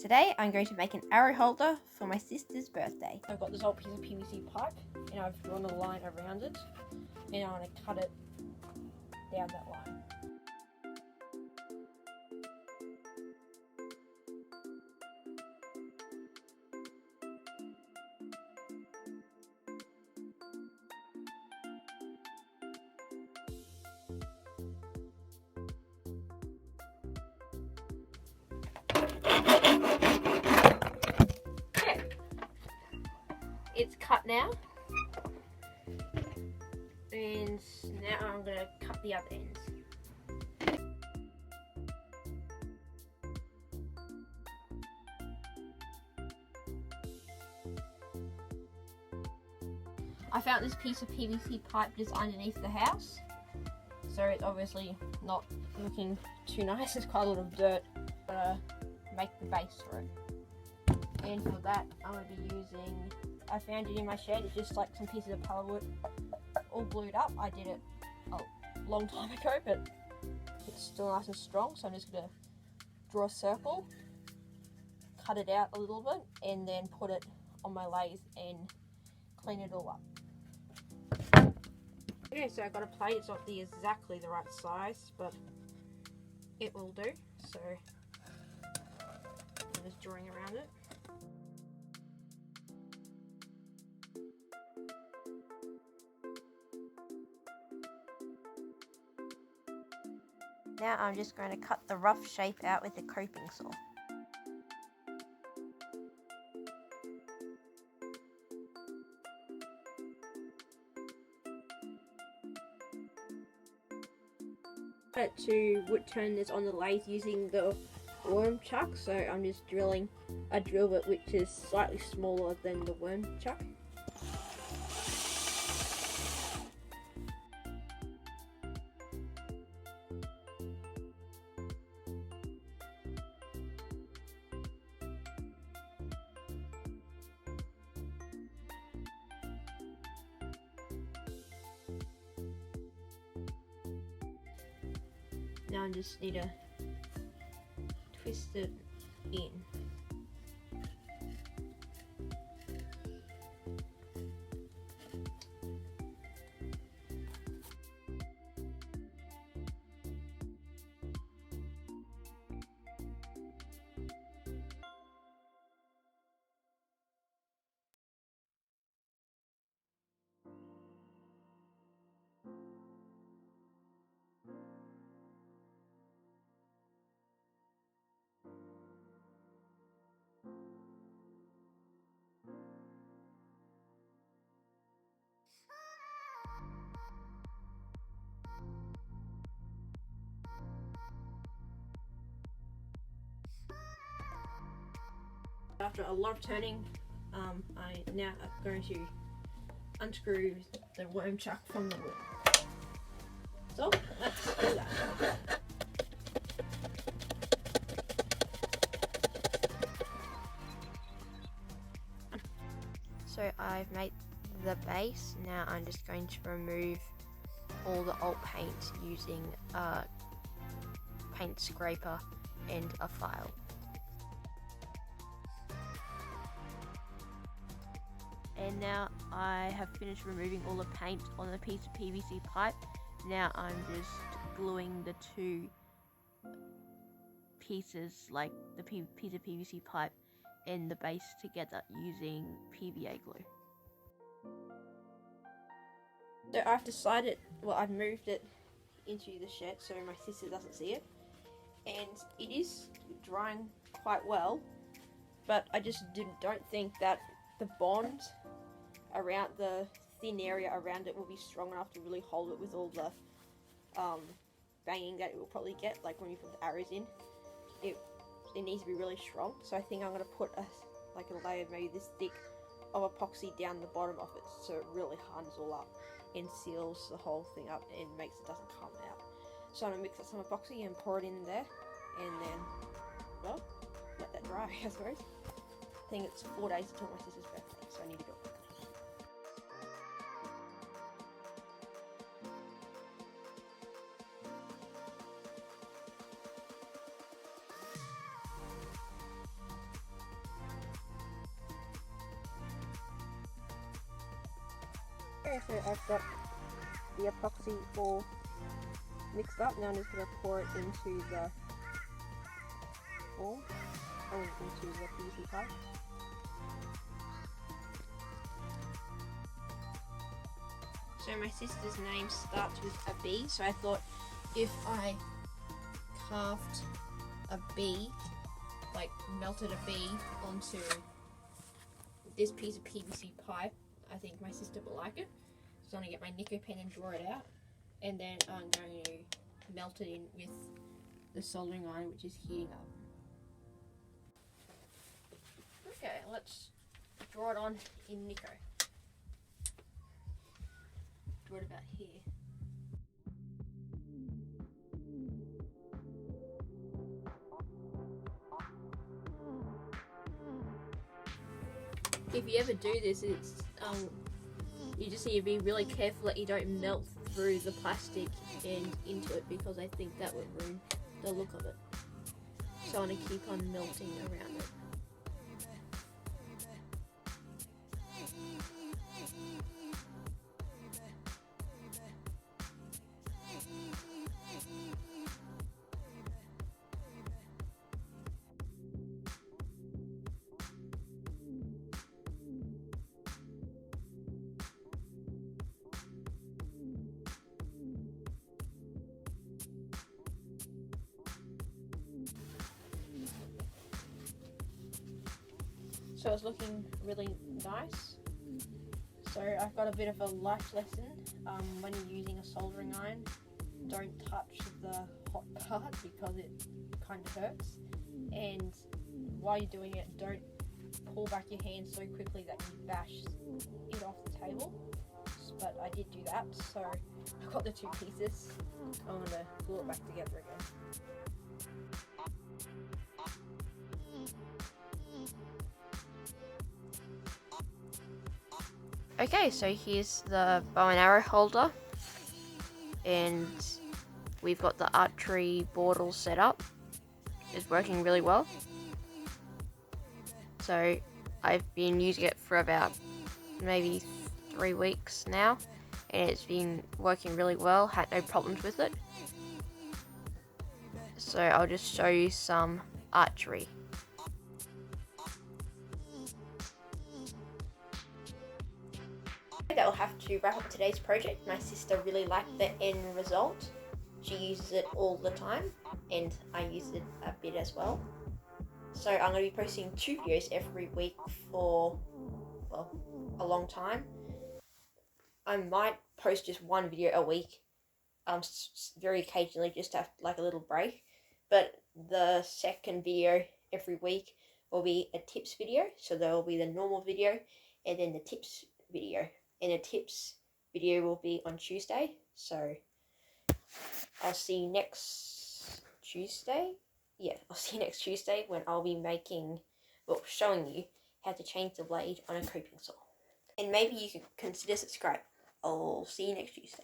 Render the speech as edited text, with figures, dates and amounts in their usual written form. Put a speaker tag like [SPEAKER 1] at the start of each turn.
[SPEAKER 1] Today I'm going to make an arrow holder for my sister's birthday.
[SPEAKER 2] I've got this old piece of PVC pipe and I've drawn a line around it and I want to cut it down that line. It's cut now, and now I'm going to cut the other ends. I found this piece of PVC pipe just underneath the house, so it's obviously not looking too nice. There's quite a lot of dirt. I'm going to make the base for it, and for that I'm going to be using, I found it in my shed. It's just like some pieces of plywood all glued up. I did it a long time ago, but it's still nice and strong, so I'm just going to draw a circle, cut it out a little bit, and then put it on my lathe and clean it all up. Okay, so I've got a plate. It's not exactly the right size, but it will do. So I'm just drawing around it.
[SPEAKER 1] Now I'm just going to cut the rough shape out with the coping saw.
[SPEAKER 2] To wood turn this on the lathe using the worm chuck, so I'm just drilling a drill bit which is slightly smaller than the worm chuck. Now I just need to twist it in. After a lot of turning, I now am going to unscrew the worm chuck from the wood. So let's do that.
[SPEAKER 1] So I've made the base. Now I'm just going to remove all the old paint using a paint scraper and a file. And now I have finished removing all the paint on the piece of PVC pipe. Now I'm just gluing the two pieces, like the piece of PVC pipe and the base together using PVA glue.
[SPEAKER 2] So I've decided, well, I've moved it into the shed so my sister doesn't see it. And it is drying quite well, but I just don't think that the bond around the thin area around it will be strong enough to really hold it with all the banging that it will probably get, like when you put the arrows in. It needs to be really strong, so I think I'm going to put a layer maybe this thick of epoxy down the bottom of it so it really hardens all up and seals the whole thing up and makes it doesn't come out. So I'm going to mix up some epoxy and pour it in there, and then, well, let that dry, I suppose. I think it's 4 days until my sister's birthday, so I need to go. Okay, so I've got the epoxy all mixed up. Now I'm just going to pour it into the ball, into the PVC pipe. So my sister's name starts with a B, so I thought if I carved a B, like melted a B onto this piece of PVC pipe, I think my sister will like it. So I'm going to get my Nico pen and draw it out, and then I'm going to melt it in with the soldering iron, which is heating up. Okay, let's draw it on in Nico. Draw it about here. If you ever do this, it's you just need to be really careful that you don't melt through the plastic and into it, because I think that would ruin the look of it. So I want to keep on melting around it. So it's looking really nice. So I've got a bit of a life lesson. When you're using a soldering iron, don't touch the hot part because it kind of hurts. And while you're doing it, don't pull back your hand so quickly that you bash it off the table. But I did do that, so I've got the two pieces. I'm going to glue it back together again.
[SPEAKER 1] Okay, so here's the bow and arrow holder, and we've got the archery board all set up. It's working really well. So I've been using it for about maybe 3 weeks now, and it's been working really well, had no problems with it. So I'll just show you some archery. That will have to wrap up today's project. My sister really liked the end result. She uses it all the time, and I use it a bit as well. So I'm going to be posting 2 videos every week for, well, a long time. I might post just 1 video a week, very occasionally, just to have like a little break. But the second video every week will be a tips video. So there will be the normal video and then the tips video. And the tips video will be on Tuesday. So I'll see you next Tuesday. Yeah, I'll see you next Tuesday when I'll be showing you how to change the blade on a coping saw. And maybe you could consider subscribe. I'll see you next Tuesday.